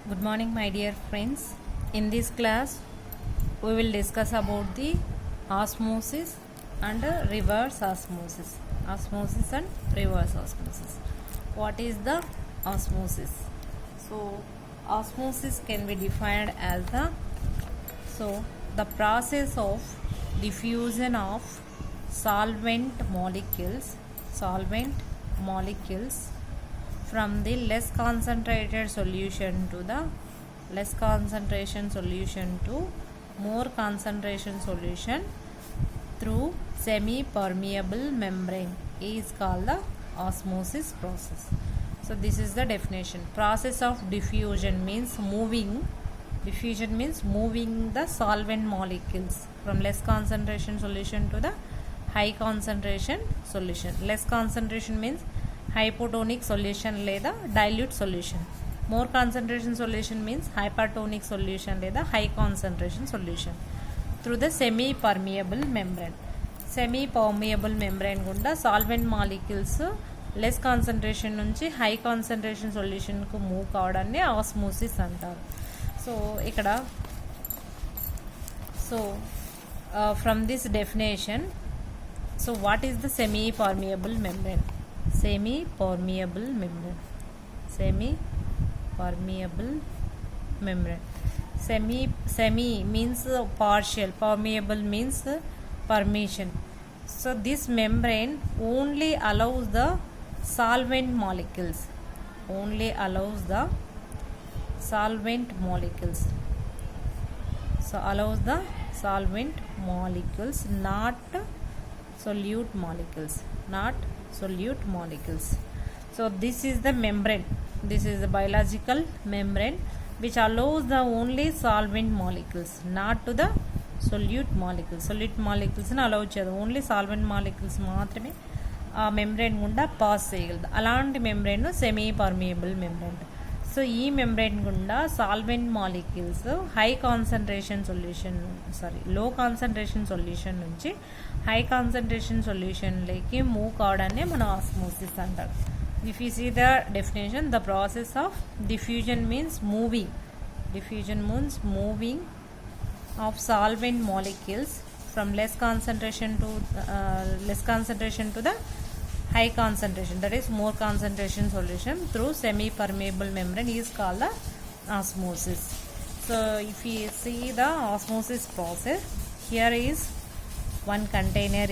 Good morning, my dear friends. In this class, we will discuss about the osmosis and reverse osmosis. Osmosis and reverse osmosis. What is the osmosis? So, osmosis can be defined as the process of diffusion of solvent molecules from the less concentrated solution to the less concentration solution to more concentration solution through semi-permeable membrane is called the osmosis process. So this is the definition. Process of diffusion means moving the solvent molecules from less concentration solution to the high concentration solution. Less concentration means hypotonic solution లేదా dilute solution. More concentration solution means hypertonic solution లేదా high concentration solution through the semi permeable membrane. Semi permeable membrane గుండా solvent molecules less concentration నుంచి high concentration solution కు move కావడాన్ని osmosis అంటారు. From this definition, so what is the semi permeable membrane? Semi permeable membrane. Semi means partial, permeable means permeation. So this membrane only allows the solvent molecules, not solute molecules. So this is the membrane, this is the biological membrane which allows the only solvent molecules, not to the solute molecules ని allow చేయదు. Only solvent molecules మాత్రమే ఆ membrane గుండా pass చేయగలదు. అలాంటి membrane semi permeable membrane. So ఈ membrane గుండా solvent molecules low concentration solution నుంచి హై కాన్సన్ట్రేషన్ సొల్యూషన్లోకి మూవ్ కావడాన్ని మనం ఆస్మోసిస్ అంటారు. If you see the definition, the process of diffusion means moving of solvent molecules from less concentration to the high concentration, that is more concentration solution through semi permeable membrane is called the osmosis. So if you see the osmosis process, here is one container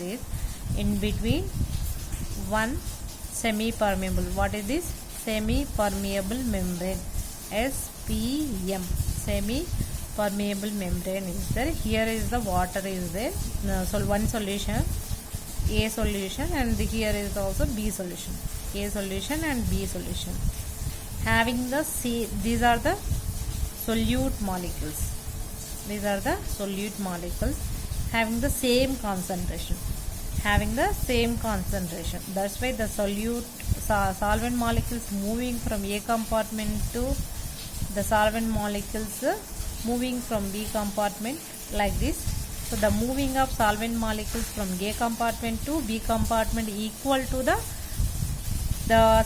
there, in between one semi permeable. What is this? Semi permeable membrane, SPM, semi permeable membrane is there. Here is the water is there, so one solution, A solution, and here is also B solution, A solution and B solution, having the these are the solute molecules having the same concentration. That's why the solvent molecules moving from A compartment to the solvent molecules moving from B compartment, like this. So the moving of solvent molecules from A compartment to B compartment equal to the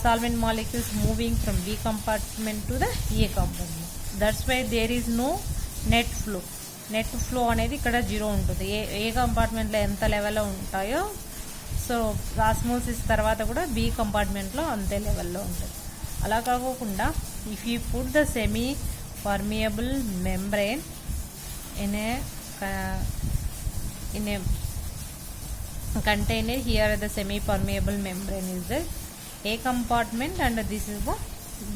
solvent molecules moving from B compartment to the A compartment. That's why there is no net flow అనేది ఇక్కడ zero ఉంటుంది. ఏ కంపార్ట్మెంట్లో ఎంత లెవెల్లో ఉంటాయో, so osmosis తర్వాత కూడా B కంపార్ట్మెంట్లో అంతే లెవెల్లో ఉంటుంది. అలా కాకుండా if you put the semi permeable membrane in a container, here the semi permeable membrane is the A compartment and this is the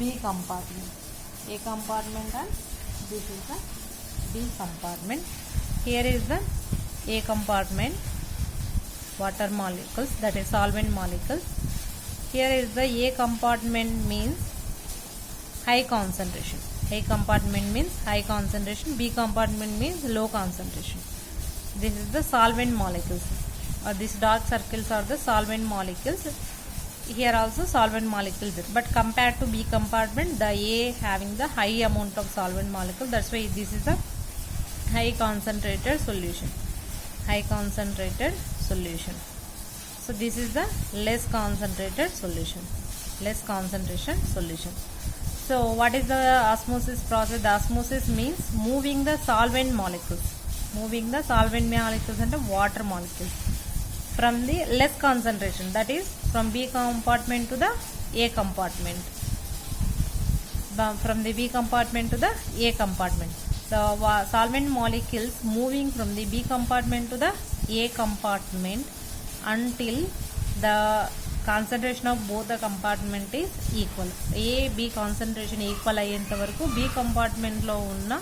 B compartment. A compartment and this is the B compartment. Here is the A compartment, water molecules, that is solvent molecules. Here is the A compartment means high concentration. A compartment means high concentration, B compartment means low concentration. This is the solvent molecules. These dark circles are the solvent molecules. Here also solvent molecules, but compared to B compartment, the A having the high amount of solvent molecule. That's why this is the high concentrated solution. So this is the less concentrated solution. less concentration solution. So what is the osmosis process? The osmosis means moving the solvent molecules and water molecules from the less concentration, that is from B compartment to the A compartment, from the B compartment to the A compartment. The solvent molecules moving from the B compartment to the A compartment until the concentration of both the compartment is equal. A B concentration equal అయ్యేంత వరకు B కంపార్ట్మెంట్లో ఉన్న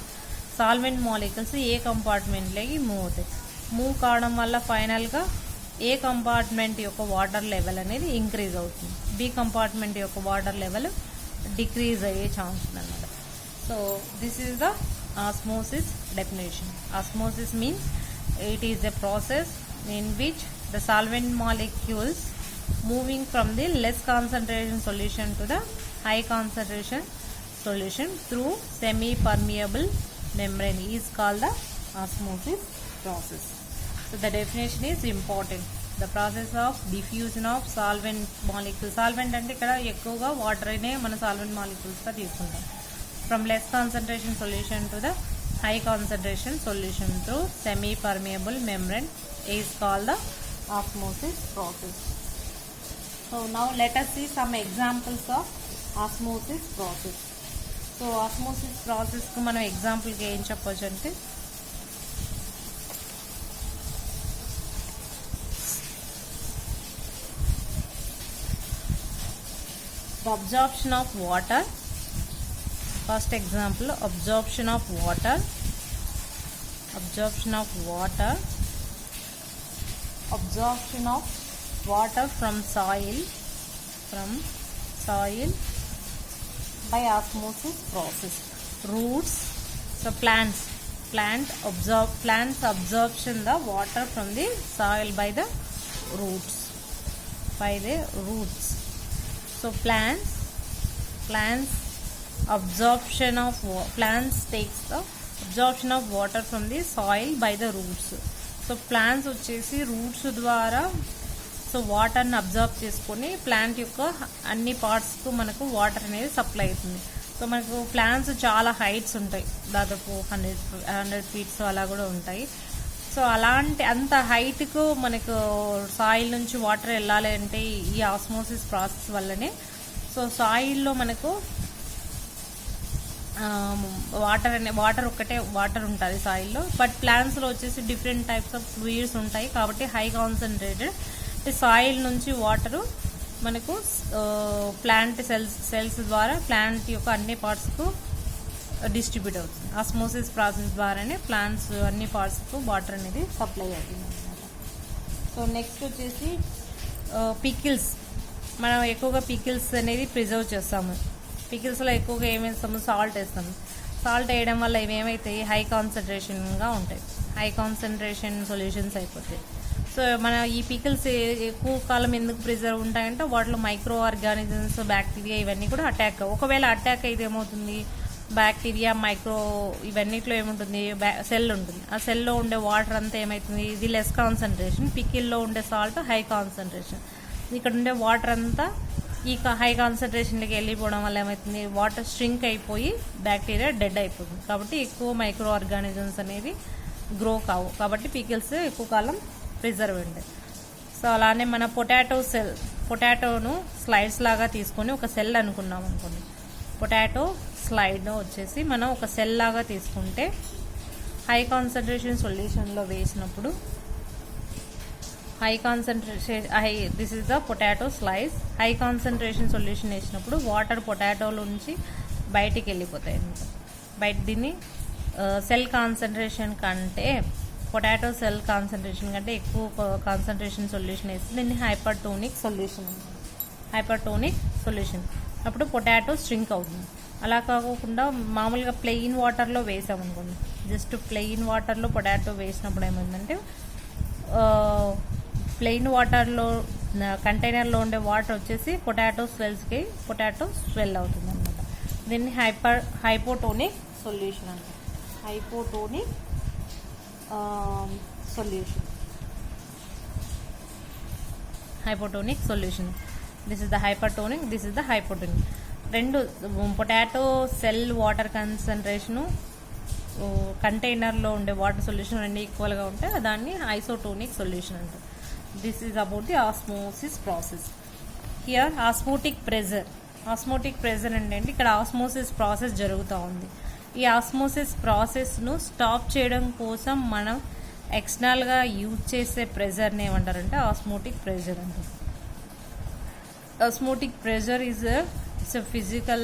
solvent molecules ఏ కంపార్ట్మెంట్లోకి move అవుతాయి. Move కావడం వల్ల ఫైనల్గా ఏ compartment యొక్క water level అనేది increase అవుతుంది, బి కంపార్ట్మెంట్ యొక్క వాటర్ లెవెల్ డిక్రీజ్ అయ్యే ఛాన్స్ ఉందన్నమాట. So this is the osmosis definition. Osmosis means it is a process in which the solvent molecules moving from the less concentration solution to the high concentration solution through semi-permeable membrane is called the osmosis process. So the definition is important. The process of diffusion of solvent molecules. Solvent అంటే ఇక్కడ ఎక్కువగా water అనే మన solvent molecules గా తీసుకుంటాం. From less concentration solution to the high concentration solution through semi-permeable membrane is called the osmosis process. So now let us see some examples of osmosis process. So osmosis process ku మనం example కి ఏం చెప్పొచ్చు అంటే the absorption of water. First example, absorption of water from soil by osmosis process. Roots, so plants absorption the water from the soil by the roots. So plants takes the absorption of water from the soil by the roots. So plants వచ్చేసి roots ద్వారా so వాటర్ని observe చేసుకొని plant యొక్క అన్ని పార్ట్స్కు మనకు water అనేది supply అవుతుంది. So మనకు ప్లాంట్స్ చాలా హైట్స్ ఉంటాయి, దాదాపు 100 ఫీట్స్ అలా కూడా ఉంటాయి. సో అంత హైట్కు మనకు సాయిల్ నుంచి వాటర్ వెళ్ళాలి అంటే ఈ ఆస్మోసిస్ ప్రాసెస్ వల్లనే. సో సాయిల్లో మనకు వాటర్ ఉంటుంది సాయిల్లో, బట్ ప్లాంట్స్లో వచ్చేసి డిఫరెంట్ టైప్స్ ఆఫ్ ఫ్లూయిడ్స్ ఉంటాయి కాబట్టి హై కాన్సన్ట్రేటెడ్ సాయిల్ నుంచి వాటరు మనకు ప్లాంట్ సెల్స్ ద్వారా ప్లాంట్ యొక్క అన్ని పార్ట్స్కు డిస్ట్రిబ్యూట్ అవుతుంది. ఆస్మోసిస్ ప్రాసెస్ ద్వారానే ప్లాంట్స్ అన్ని పార్ట్స్కు వాటర్ అనేది సప్లై అవుతుంది అన్నమాట. సో నెక్స్ట్ వచ్చేసి పికిల్స్. మనం ఎక్కువగా పికిల్స్ అనేది ప్రిజర్వ్ చేస్తాము. పికిల్స్లో ఎక్కువగా ఏం వేస్తాము, సాల్ట్ వేస్తాము. సాల్ట్ వేయడం వల్ల ఇవి ఏమవుతాయి, హై కాన్సన్ట్రేషన్గా ఉంటాయి, హై కాన్సన్ట్రేషన్ సొల్యూషన్స్ అయిపోతాయి. సో మన ఈ పికిల్స్ ఎక్కువ కాలం ఎందుకు ప్రిజర్వ్ ఉంటాయంటే వాటిలో మైక్రో ఆర్గానిజమ్స్, బ్యాక్టీరియా ఇవన్నీ కూడా అటాక్. ఒకవేళ అటాక్ అయితే ఏమవుతుంది, బ్యాక్టీరియా, మైక్రో ఇవన్నిట్లో ఏముంటుంది, సెల్ ఉంటుంది. ఆ సెల్లో ఉండే వాటర్ అంతా ఏమవుతుంది, ఇది లెస్ కాన్సన్ట్రేషన్. పికిల్లో ఉండే సాల్ట్ హై కాన్సన్ట్రేషన్. ఇక్కడ ఉండే వాటర్ అంతా ఈ హై కాన్సన్ట్రేషన్కి వెళ్ళిపోవడం వల్ల ఏమవుతుంది, వాటర్ స్ట్రింక్ అయిపోయి బ్యాక్టీరియా డెడ్ అయిపోతుంది. కాబట్టి ఎక్కువ మైక్రో ఆర్గానిజమ్స్ అనేవి గ్రో కావు. కాబట్టి పికిల్స్ ఎక్కువ కాలం ప్రిజర్వ్ ఉంటాయి. సో అలానే మన పొటాటోను స్లైడ్స్ లాగా తీసుకొని ఒక సెల్ అనుకున్నాం అనుకోండి. పొటాటో స్లైడ్ వచ్చేసి మనం ఒక సెల్ లాగా తీసుకుంటే హై కాన్సన్ట్రేషన్ సొల్యూషన్లో వేసినప్పుడు this is the potato slice. High concentration solution వేసినప్పుడు వాటర్ పొటాటోలో నుంచి బయటికి వెళ్ళిపోతాయి అన్నమాట. దీన్ని సెల్ కాన్సన్ట్రేషన్ కంటే పొటాటో సెల్ కాన్సన్ట్రేషన్ కంటే ఎక్కువ కాన్సన్ట్రేషన్ సొల్యూషన్ వేసి దీన్ని హైపర్టోనిక్ సొల్యూషన్ అప్పుడు పొటాటో స్ట్రింక్ అవుతుంది. అలా కాకుండా మామూలుగా ప్లెయిన్ వాటర్లో వేసామనుకోండి, జస్ట్ ప్లెయిన్ వాటర్లో పొటాటో వేసినప్పుడు ఏమైందంటే ప్లెయిన్ వాటర్లో కంటైనర్లో ఉండే వాటర్ వచ్చేసి పొటాటో స్వెల్ అవుతుంది అనమాట. దీన్ని హైపోటోనిక్ సొల్యూషన్ అంటారు. Hypotonic solution. This is the hypertonic, this is the hypotonic. రెండు పొటాటో సెల్ వాటర్ కన్సన్ట్రేషను కంటైనర్లో ఉండే వాటర్ సొల్యూషన్ రెండు ఈక్వల్గా ఉంటే దాన్ని ఐసోటోనిక్ సొల్యూషన్ అంటారు. This is about the osmosis process. Here osmotic pressure. Osmotic pressure అంటే ఇక్కడ ఆస్మోసిస్ ప్రాసెస్ జరుగుతూ ఉంది. ఈ ఆస్మోసిస్ ప్రాసెస్ను స్టాప్ చేయడం కోసం మనం ఎక్స్టర్నల్గా యూజ్ చేసే ప్రెజర్ని ఏమంటారంటే ఆస్మోటిక్ ప్రెజర్ అంటారు. Osmotic pressure is it's a physical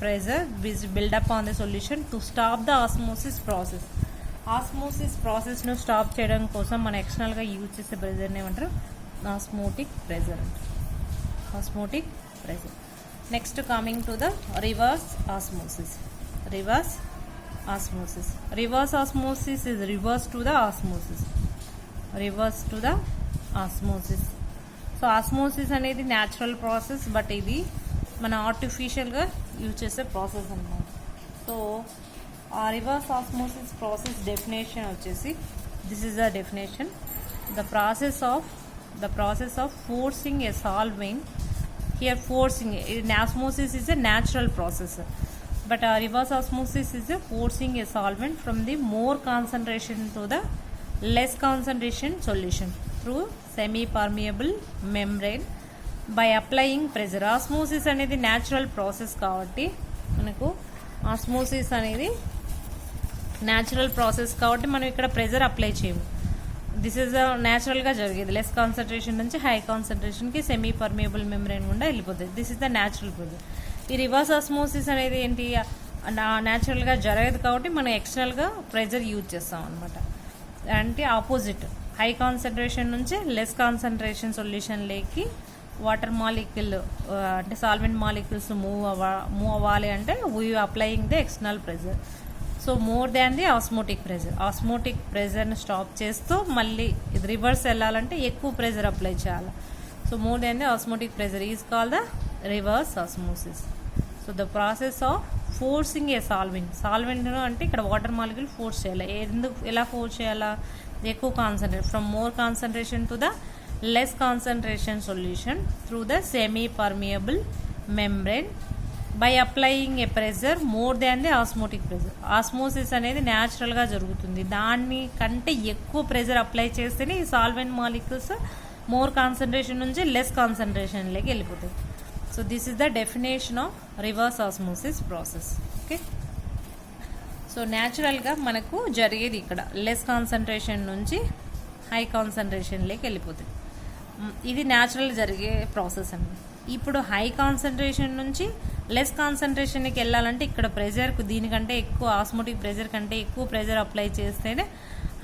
pressure which build up on the solution to stop the osmosis process. Osmosis ప్రాసెస్ను స్టాప్ చేయడం కోసం మనం ఎక్స్టర్నల్గా యూజ్ చేసే ప్రెజర్ని ఏమంటారు ఆస్మోటిక్ ప్రెజర్ అంటారు. Osmotic pressure. Next coming to the reverse osmosis. Reverse osmosis. Reverse osmosis is reverse to the osmosis. Reverse to the osmosis. So osmosis అనేది natural process, but ఇది మన ఆర్టిఫిషియల్గా యూజ్ చేసే ప్రాసెస్ అన్నమాట. So ఆ reverse osmosis process definition వచ్చేసి this is the definition. The process of forcing a solvent. Here forcing, osmosis is a natural process, but reverse osmosis is a forcing a solvent from the more concentration to the less concentration solution through semi permeable membrane by applying pressure. Osmosis అనేది natural process కాబట్టి మనకు osmosis అనేది natural process కాబట్టి మనం ఇక్కడ pressure apply చేయము. This is న్యాచురల్గా జరిగేది. లెస్ కాన్సన్ట్రేషన్ నుంచి హై కాన్సన్ట్రేషన్కి సెమీ పర్మియబుల్ మెంబ్రెయిన్ గుండా వెళ్ళిపోతుంది. This is the natural pressure. ఈ రివర్స్ ఆస్మోసిస్ అనేది ఏంటి, న్యాచురల్గా జరగదు కాబట్టి మనం ఎక్స్టర్నల్గా ప్రెజర్ యూజ్ చేస్తాం అనమాట. అంటే ఆపోజిట్, హై కాన్సన్ట్రేషన్ నుంచి లెస్ కాన్సన్ట్రేషన్ సొల్యూషన్లోకి వాటర్ మాలిక్యూల్ అంటే సాల్వెంట్ మాలిక్యూల్స్ మూవ్ అవ్వాలి అంటే we applying the external pressure. So more than the osmotic pressure. Osmotic ప్రెజర్ని స్టాప్ చేస్తూ మళ్ళీ ఇది రివర్స్ వెళ్ళాలంటే ఎక్కువ ప్రెజర్ అప్లై చేయాలి. So more than the osmotic pressure is call the reverse osmosis. So the process of forcing a solvent అంటే ఇక్కడ water molecule force చేయాలి. ఎలా ఫోర్స్ చేయాలా, ఎక్కువ concentration from more concentration to the less concentration solution through the semi-permeable membrane by applying a pressure more than the osmotic pressure. Osmosis అనేది న్యాచురల్గా జరుగుతుంది, దాన్ని కంటే ఎక్కువ ప్రెజర్ అప్లై చేస్తేనే ఈ సాల్వెంట్ మాలిక్యూల్స్ మోర్ కాన్సన్ట్రేషన్ నుంచి లెస్ కాన్సన్ట్రేషన్లోకి వెళ్ళిపోతాయి. So this is the definition of reverse osmosis process. Okay, so న్యాచురల్గా మనకు జరిగేది ఇక్కడ లెస్ కాన్సన్ట్రేషన్ నుంచి హై కాన్సన్ట్రేషన్లోకి వెళ్ళిపోతుంది. ఇది న్యాచురల్ జరిగే ప్రాసెస్ అండి. ఇప్పుడు హై కాన్సన్ట్రేషన్ నుంచి లెస్ కాన్సన్ట్రేషన్కి వెళ్ళాలంటే ఇక్కడ ప్రెజర్కు దీనికంటే ఎక్కువ ఆస్మోటిక్ ప్రెజర్ కంటే ఎక్కువ ప్రెజర్ అప్లై చేస్తేనే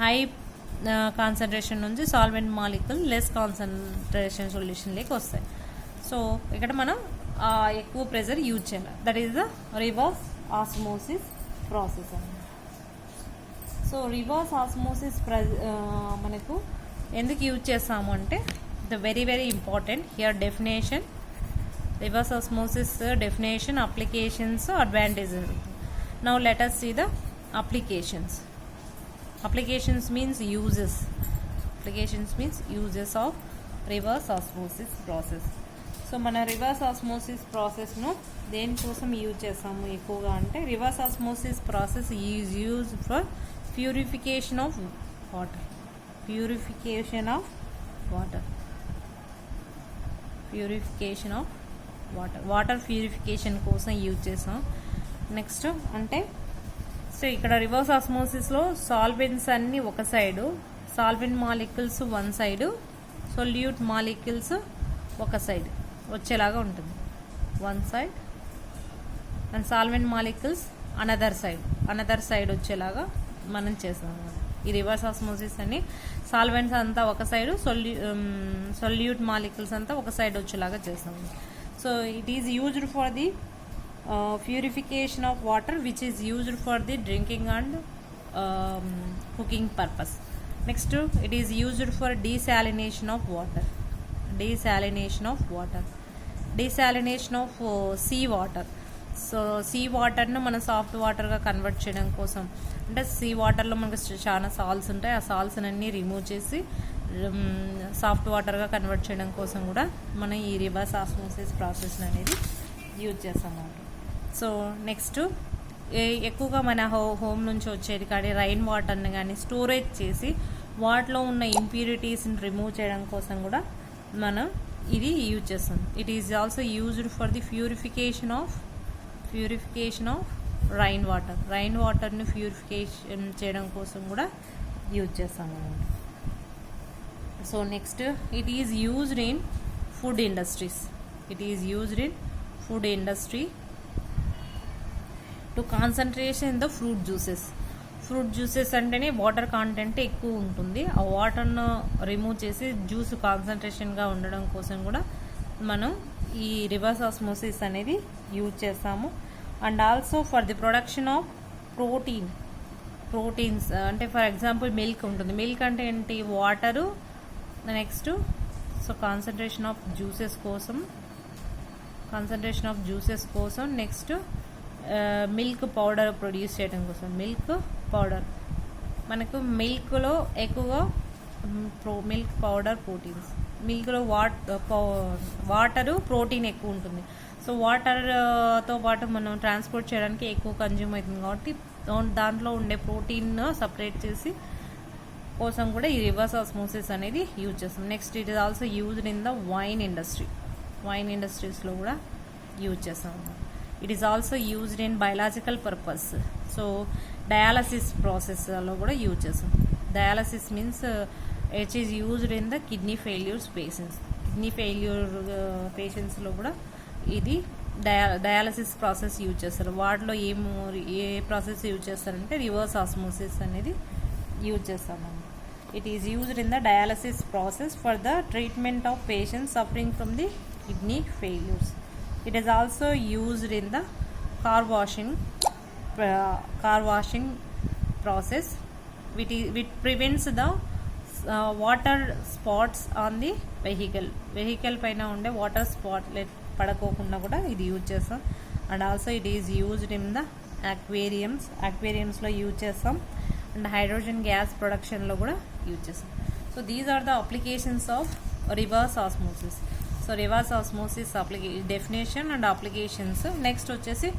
హై కాన్సన్ట్రేషన్ నుంచి సాల్వెంట్ మాలిక్యూల్ లెస్ కాన్సన్ట్రేషన్ సొల్యూషన్లోకి వస్తాయి. సో ఇక్కడ మనం ఎక్కువ ప్రెజర్ యూజ్ చేయాలి. That is the reverse osmosis process అండి. సో రివర్స్ ఆస్మోసిస్ మనకు ఎందుకు యూజ్ చేస్తాము అంటే the very very important here definition, reverse osmosis definition, applications, advantages. Now let us see the applications. Applications means uses. Applications means uses of reverse osmosis process. So మన reverse osmosis ప్రాసెస్ను దేనికోసం use చేస్తాము ఎక్కువగా అంటే reverse osmosis process is use for purification of water. Purification of water water purification కోసం use చేస్తాం. Next అంటే so ఇక్కడ రివర్స్ ఆస్మోసిస్లో సాల్వెంట్స్ అన్నీ ఒక side, solvent molecules one side, solute molecules ఒక సైడ్ వచ్చేలాగా ఉంటుంది. One side and solvent molecules another side వచ్చేలాగా మనం చేస్తాం అన్నమాట. ఈ రివర్స్ ఆస్మోసిస్ అని సాల్వెంట్స్ అంతా ఒక సైడు, సొల్యూట్ మాలిక్యూల్స్ అంతా ఒక సైడ్ వచ్చేలాగా చేస్తాం. So it is used for the purification of water which is used for the drinking and cooking purpose. Next it is used for desalination of sea water. So sea వాటర్ను మనం soft వాటర్గా convert చేయడం కోసం, అంటే see వాటర్లో మనకు చాలా salts ఉంటాయి, ఆ సాల్ట్స్ అన్నీ రిమూవ్ చేసి సాఫ్ట్ వాటర్గా కన్వర్ట్ చేయడం కోసం కూడా మనం ఈ రివర్స్ ఆస్మోసిస్ ప్రాసెస్ అనేది యూజ్ చేస్తాము. సో నెక్స్ట్ ఎక్కువగా మన హోమ్ నుంచి వచ్చేది కానీ రైన్ వాటర్ని కానీ స్టోరేజ్ చేసి వాటిలో ఉన్న ఇంప్యూరిటీస్ని రిమూవ్ చేయడం కోసం కూడా మనం ఇది యూజ్ చేస్తాం. It is also used for the purification of rain వాటర్ని ప్యూరిఫికేషన్ చేయడం కోసం కూడా యూజ్ చేస్తాం అన్నమాట. So next it is used in food industry to concentration in the fruit juices అంటేనే వాటర్ కాంటెంట్ ఎక్కువ ఉంటుంది. ఆ వాటర్ను రిమూవ్ చేసి జ్యూస్ కాన్సన్ట్రేషన్గా ఉండడం కోసం కూడా మనం ఈ రివర్స్ ఆస్మోసిస్ అనేది యూజ్ చేస్తాము. And also for the production of proteins అంటే ఫర్ ఎగ్జాంపుల్ మిల్క్ ఉంటుంది. మిల్క్ అంటే ఏంటి, water. Next so concentration of juices కోసం నెక్స్ట్ మిల్క్ పౌడర్ ప్రొడ్యూస్ చేయడం కోసం మనకు మిల్క్లో ఎక్కువగా మిల్క్ పౌడర్ ప్రోటీన్స్, మిల్క్లో వాటరు ప్రోటీన్ ఎక్కువ ఉంటుంది. సో వాటర్తో పాటు మనం ట్రాన్స్పోర్ట్ చేయడానికి ఎక్కువ కన్జ్యూమ్ అవుతుంది కాబట్టి దాంట్లో ఉండే ప్రోటీన్ సపరేట్ చేసి కోసం కూడా ఈ రివర్స్ ఆస్మోసిస్ అనేది యూజ్ చేస్తాం. Next it is also used in the wine ఇండస్ట్రీస్లో కూడా యూజ్ చేస్తాం. It is also used in biological purpose. So dialysis ప్రాసెస్లో కూడా యూజ్ చేస్తాం. Dialysis means it is used in the kidney failure పేషెంట్స్లో కూడా ఇది డయాలసిస్ ప్రాసెస్ యూజ్ చేస్తారు. వాటిలో ఏ ప్రాసెస్ యూజ్ చేస్తారంటే రివర్స్ ఆస్మోసిస్ అనేది యూజ్ చేస్తాము. It is used in the dialysis process for the treatment of patients suffering from the kidney failures. It is also used in the car washing process, which prevents the water spots on the vehicle పైన ఉండే water spot పడకోకుండా కూడా ఇది use చేస్తాం. And also it is used in the అక్వేరియంస్లో use చేస్తాం. And hydrogen gas ప్రొడక్షన్లో కూడా use చేస్తాం. So these are the applications of reverse osmosis. So reverse osmosis definition and applications. Next వచ్చేసి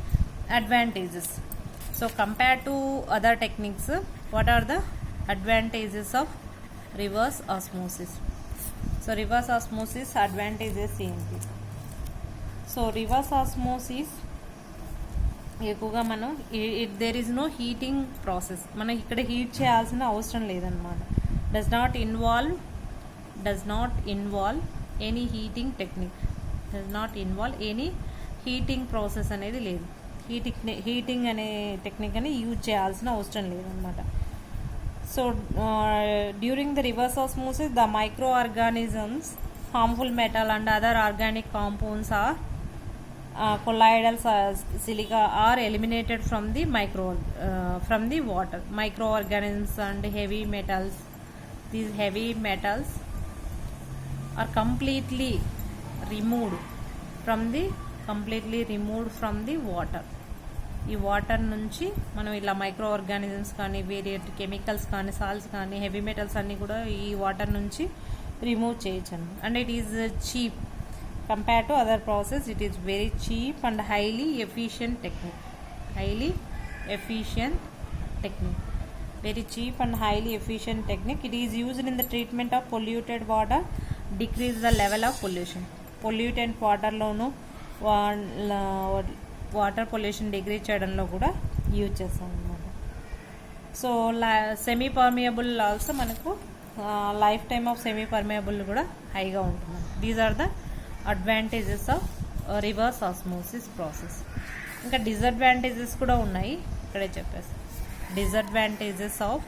advantages. So compare to other techniques, what are the advantages of reverse osmosis? So reverse osmosis advantages ఏంటి? So reverse osmosis ఎక్కువగా మనం there is no heating process. మనం ఇక్కడ heat చేయాల్సిన అవసరం లేదన్నమాట. Does not involve any heating process అనేది లేదు. హీటింగ్ అనే టెక్నిక్ అని యూజ్ చేయాల్సిన అవసరం లేదన్నమాట. So during the reverse osmosis the microorganisms, harmful metal and other organic compounds are colloidal silica are eliminated from the water. Microorganisms and heavy metals, these heavy metals are completely removed from the water. ఈ water నుంచి మనం ఇలా micro organisms కానీ వేరే chemicals కానీ salts కానీ heavy metals అన్నీ కూడా ఈ వాటర్ నుంచి రిమూవ్ చేయొచ్చు. And it is cheap compared to other process. It is very cheap and highly efficient technique. Very cheap and highly efficient technique. It is used in the treatment of polluted water, decrease the level of pollution. Polluted water లోను water pollution degree చేయడంలో కూడా use చేస్తాం అన్నమాట. So semi permeable also మనకు lifetime of semi permeable కూడా హైగా ఉంటుంది. These are the advantages of reverse osmosis process. ఇంకా డిసడ్వాంటేజెస్ కూడా ఉన్నాయి, ఇక్కడే చెప్పేసి. Disadvantages of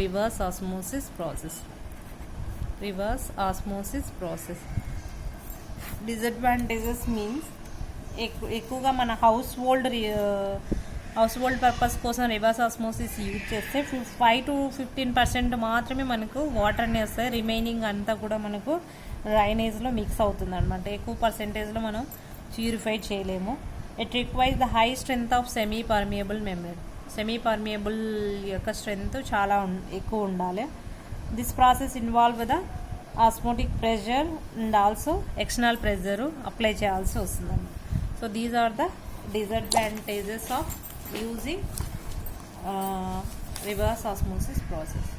reverse osmosis process. Disadvantages means ఎక్కువగా మన హౌస్ హోల్డ్ పర్పస్ కోసం రివర్స్ ఆస్మోసిస్ యూజ్ చేస్తే 5 to 15% మాత్రమే మనకు వాటర్ని వస్తాయి. రిమైనింగ్ అంతా కూడా మనకు డ్రైనేజ్లో మిక్స్ అవుతుంది అనమాట. ఎక్కువ పర్సెంటేజ్లో మనం ప్యూరిఫై చేయలేము. It requires the high strength of semi permeable membrane. Semi permeable యొక్క స్ట్రెంగ్త్ చాలా ఎక్కువ ఉండాలి. This process involve the osmotic pressure and also external pressure apply చేయాల్సి వస్తుందండి. So these are the disadvantages of using reverse osmosis process.